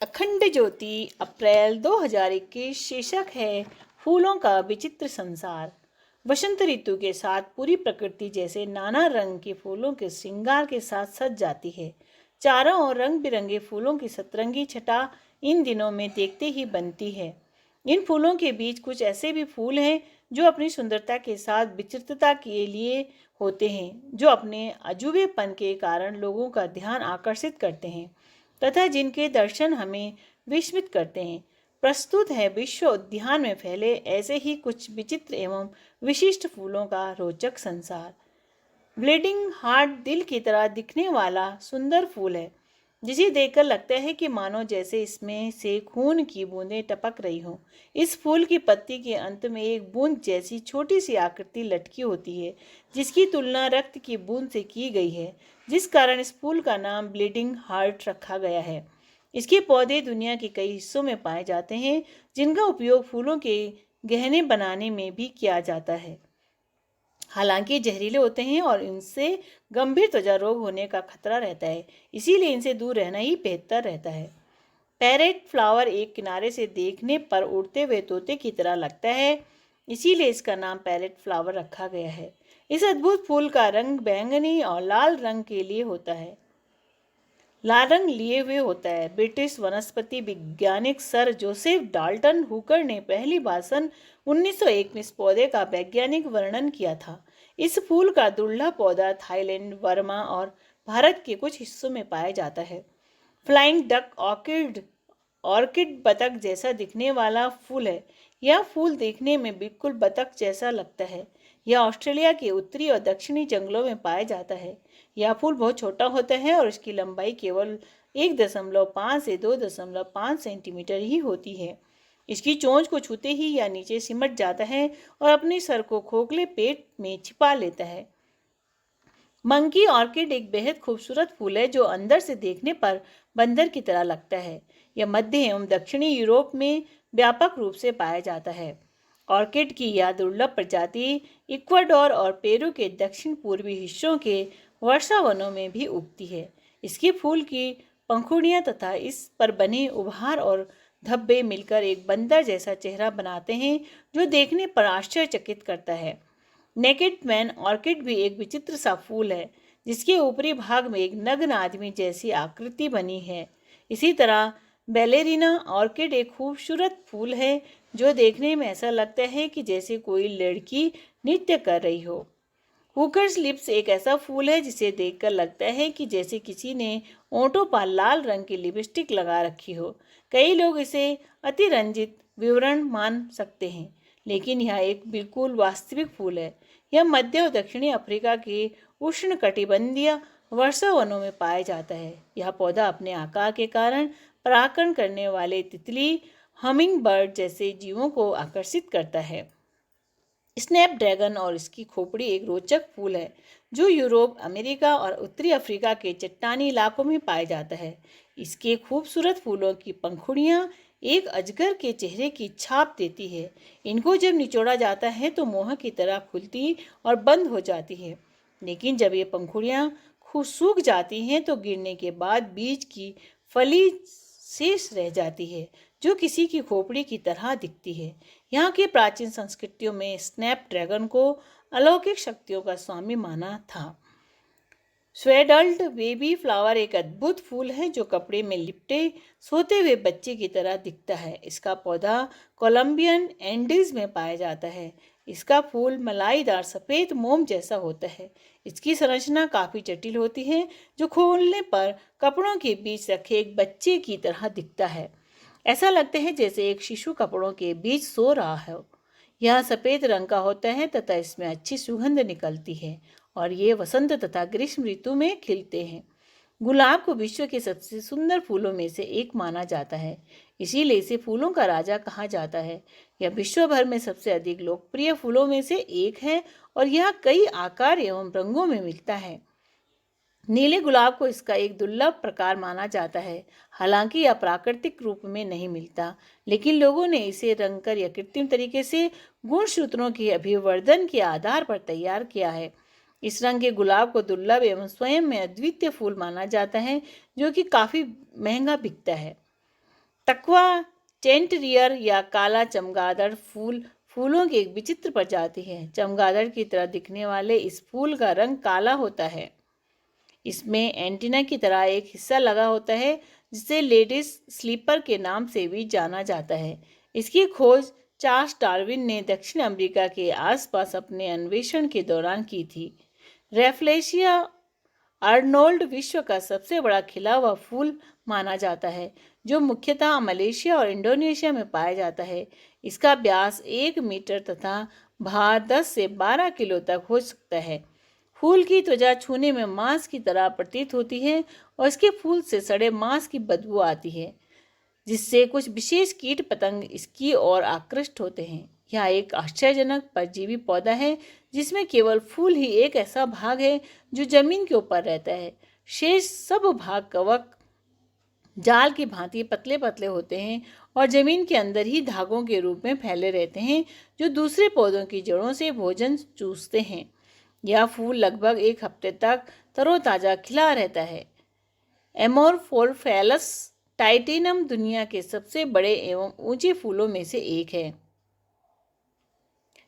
अखंड ज्योति अप्रैल 2021 शीर्षक है फूलों का विचित्र संसार। वसंत ऋतु के साथ पूरी प्रकृति जैसे नाना रंग के फूलों के श्रृंगार के साथ सज जाती है। चारों ओर रंग बिरंगे फूलों की सतरंगी छटा इन दिनों में देखते ही बनती है। इन फूलों के बीच कुछ ऐसे भी फूल हैं जो अपनी सुंदरता के साथ विचित्रता के लिए होते हैं, जो अपने अजूबेपन के कारण लोगों का ध्यान आकर्षित करते हैं तथा जिनके दर्शन हमें विस्मित करते हैं। प्रस्तुत है विश्व उद्यान में फैले ऐसे ही कुछ विचित्र एवं विशिष्ट फूलों का रोचक संसार। ब्लीडिंग हार्ट दिल की तरह दिखने वाला सुंदर फूल है, जिसे देखकर लगता है कि मानो जैसे इसमें से खून की बूंदें टपक रही हों। इस फूल की पत्ती के अंत में एक बूंद जैसी छोटी सी आकृति लटकी होती है, जिसकी तुलना रक्त की बूंद से की गई है, जिस कारण इस फूल का नाम ब्लीडिंग हार्ट रखा गया है। इसके पौधे दुनिया के कई हिस्सों में पाए जाते हैं, जिनका उपयोग फूलों के गहने बनाने में भी किया जाता है। हालांकि जहरीले होते हैं और इनसे गंभीर त्वचा रोग होने का खतरा रहता है, इसीलिए इनसे दूर रहना ही बेहतर रहता है। पैरेट फ्लावर एक किनारे से देखने पर उड़ते हुए तोते की तरह लगता है, इसीलिए इसका नाम पैरेट फ्लावर रखा गया है। इस अद्भुत फूल का रंग बैंगनी और लाल रंग के लिए होता है, लाल रंग लिए हुए होता है। ब्रिटिश वनस्पति वैज्ञानिक सर जोसेफ डाल्टन हुकर ने पहली बार सन 1901 में इस पौधे का वैज्ञानिक वर्णन किया था। इस फूल का दुर्लभ पौधा थाईलैंड, बर्मा और भारत के कुछ हिस्सों में पाया जाता है। फ्लाइंग डक ऑर्किड ऑर्किड बतख जैसा दिखने वाला फूल है। यह फूल देखने में बिल्कुल बतख जैसा लगता है। यह ऑस्ट्रेलिया के उत्तरी और दक्षिणी जंगलों में पाया जाता है। यह फूल बहुत छोटा होता है और इसकी लंबाई केवल 1.5 से 2.5 सेंटीमीटर ही होती है। इसकी चोंच को छूते ही यह नीचे सिमट जाता है और अपने सर को खोखले पेट में छिपा लेता है। मंकी ऑर्किड एक बेहद खूबसूरत फूल है जो अंदर से देखने पर बंदर की तरह लगता है। यह मध्य एवं दक्षिणी यूरोप में व्यापक रूप से पाया जाता है। ऑर्किड की यह दुर्लभ प्रजाति इक्वाडोर और पेरू के दक्षिण पूर्वी हिस्सों के वर्षा वनों में भी उगती है। इसके फूल की पंखुड़ियां तथा इस पर बने उभार और धब्बे मिलकर एक बंदर जैसा चेहरा बनाते हैं, जो देखने पर आश्चर्यचकित करता है। नेकेड मैन ऑर्किड भी एक विचित्र सा फूल है, जिसके ऊपरी भाग में एक नग्न आदमी जैसी आकृति बनी है। इसी तरह बैलेरिना ऑर्किड एक खूबसूरत फूल है, जो देखने में ऐसा लगता है कि जैसे कोई लड़की नृत्य कर रही हो। हुकर्स लिप्स एक ऐसा फूल है जिसे देखकर लगता है कि जैसे किसी ने ओंठों पर लाल रंग की लिपस्टिक लगा रखी हो। कई लोग इसे अतिरंजित विवरण मान सकते हैं, लेकिन यह एक बिल्कुल वास्तविक फूल है। यह मध्य और दक्षिणी अफ्रीका के उष्णकटिबंधीय वर्षा वनों में पाया जाता है। यह पौधा अपने आकार के कारण परागण करने वाले तितली, हमिंग बर्ड जैसे जीवों को आकर्षित करता है। स्नैपड्रैगन और इसकी खोपड़ी एक रोचक फूल है, जो यूरोप, अमेरिका और उत्तरी अफ्रीका के चट्टानी इलाकों में पाया जाता है। इसके खूबसूरत फूलों की पंखुड़ियाँ एक अजगर के चेहरे की छाप देती है। इनको जब निचोड़ा जाता है तो मोह की तरह खुलती और बंद हो जाती है, लेकिन जब ये पंखुड़ियाँ सूख जाती हैं तो गिरने के बाद बीज की फली शेष रह जाती है, जो किसी की खोपड़ी की तरह दिखती है। यहाँ की प्राचीन संस्कृतियों में स्नैपड्रैगन को अलौकिक शक्तियों का स्वामी माना था। स्वेडल्ड बेबी फ्लावर एक अद्भुत फूल है जो कपड़े में लिपटे सोते हुए बच्चे की तरह दिखता है। इसका पौधा कोलंबियन एंडीज में पाया जाता है। इसका फूल मलाईदार सफ़ेद मोम जैसा होता है। इसकी संरचना काफ़ी जटिल होती है, जो खोलने पर कपड़ों के बीच रखे एक बच्चे की तरह दिखता है। ऐसा लगता है जैसे एक शिशु कपड़ों के बीच सो रहा है। यह सफ़ेद रंग का होता है तथा इसमें अच्छी सुगंध निकलती है और ये वसंत तथा ग्रीष्म ऋतु में खिलते हैं। गुलाब को विश्व के सबसे सुंदर फूलों में से एक माना जाता है, इसीलिए इसे फूलों का राजा कहा जाता है। यह विश्व भर में सबसे अधिक लोकप्रिय फूलों में से एक है और यह कई आकार एवं रंगों में मिलता है। नीले गुलाब को इसका एक दुर्लभ प्रकार माना जाता है। हालांकि यह प्राकृतिक रूप में नहीं मिलता, लेकिन लोगों ने इसे रंगकर या कृत्रिम तरीके से गुणसूत्रों के अभिवर्धन के आधार पर तैयार किया है। इस रंग के गुलाब को दुर्लभ एवं स्वयं में अद्वितीय फूल माना जाता है, जो कि काफ़ी महंगा बिकता है। तकवा टेंटरियर या काला चमगादड़ फूलों की एक विचित्र प्रजाति है। चमगादड़ की तरह दिखने वाले इस फूल का रंग काला होता है। इसमें एंटीना की तरह एक हिस्सा लगा होता है जिसे लेडीज स्लीपर के नाम से भी जाना जाता है। इसकी खोज चार्ल्स डार्विन ने दक्षिण अमेरिका के आसपास अपने अन्वेषण के दौरान की थी। रेफ्लेशिया आर्नोल्ड विश्व का सबसे बड़ा खिला हुआ फूल माना जाता है, जो मुख्यतः मलेशिया और इंडोनेशिया में पाया जाता है। इसका व्यास 1 मीटर तथा भार 10 से 12 किलो तक हो सकता है। फूल की त्वचा छूने में मांस की तरह प्रतीत होती है और इसके फूल से सड़े मांस की बदबू आती है, जिससे कुछ विशेष कीट पतंग इसकी ओर आकृष्ट होते हैं। यह एक आश्चर्यजनक परजीवी पौधा है जिसमें केवल फूल ही एक ऐसा भाग है जो जमीन के ऊपर रहता है। शेष सब भाग कवक जाल की भांति पतले पतले होते हैं और जमीन के अंदर ही धागों के रूप में फैले रहते हैं, जो दूसरे पौधों की जड़ों से भोजन चूसते हैं। यह फूल लगभग 1 हफ्ते तक तरोताजा खिला रहता है। एमोरफोरफेलस टाइटेनम दुनिया के सबसे बड़े एवं ऊंचे फूलों में से एक है,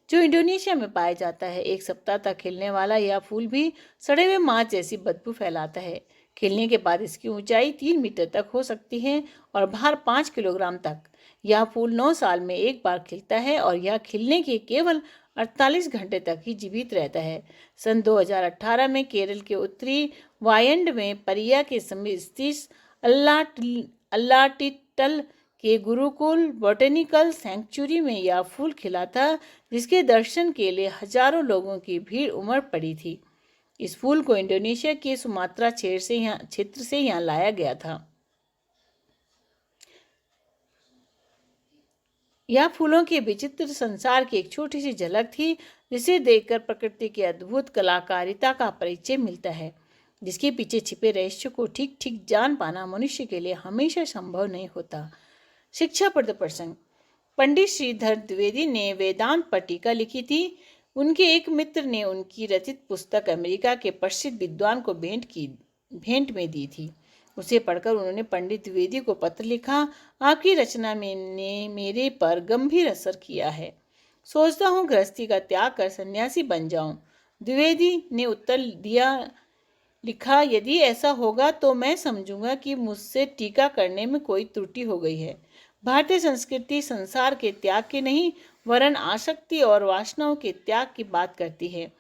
जो इंडोनेशिया में पाया जाता है। 1 सप्ताह तक खिलने वाला यह फूल भी सड़े हुए मांस जैसी बदबू फैलाता है। खिलने के बाद इसकी ऊंचाई 3 मीटर तक हो सकती है और भार 5 किलोग्राम तक। यह फूल 9 साल में एक बार खिलता है और यह खिलने के केवल 48 घंटे तक ही जीवित रहता है। सन 2018 में केरल के उत्तरी वायंड में परिया के समीप स्थित अल्लाटिट्टल के गुरुकुल बॉटेनिकल सैंक्चुरी में यह फूल खिला था, जिसके दर्शन के लिए हजारों लोगों की भीड़ उमड़ पड़ी थी। इस फूल को इंडोनेशिया के सुमात्रा क्षेत्र से यहाँ लाया गया था। यह फूलों के विचित्र संसार की एक छोटी सी झलक थी, जिसे देखकर प्रकृति की अद्भुत कलाकारिता का परिचय मिलता है, जिसके पीछे छिपे रहस्य को ठीक ठीक जान पाना मनुष्य के लिए हमेशा संभव नहीं होता। शिक्षाप्रद प्रसंग। पंडित श्रीधर द्विवेदी ने वेदांत पर टीका लिखी थी। उनके एक मित्र ने उनकी रचित पुस्तक अमेरिका के प्रसिद्ध विद्वान को भेंट में दी थी। उसे पढ़कर उन्होंने पंडित द्विवेदी को पत्र लिखा, आपकी रचना ने मेरे पर गंभीर असर किया है। सोचता हूँ गृहस्थी का त्याग कर सन्यासी बन जाऊं। द्विवेदी ने उत्तर लिखा, यदि ऐसा होगा तो मैं समझूंगा कि मुझसे टीका करने में कोई त्रुटि हो गई है। भारतीय संस्कृति संसार के त्याग की नहीं, वरन आसक्ति और वासनाओं के त्याग की बात करती है।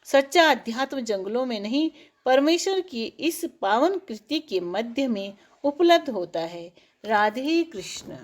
सच्चा अध्यात्म जंगलों में नहीं, परमेश्वर की इस पावन कृति के मध्य में उपलब्ध होता है। राधे कृष्ण।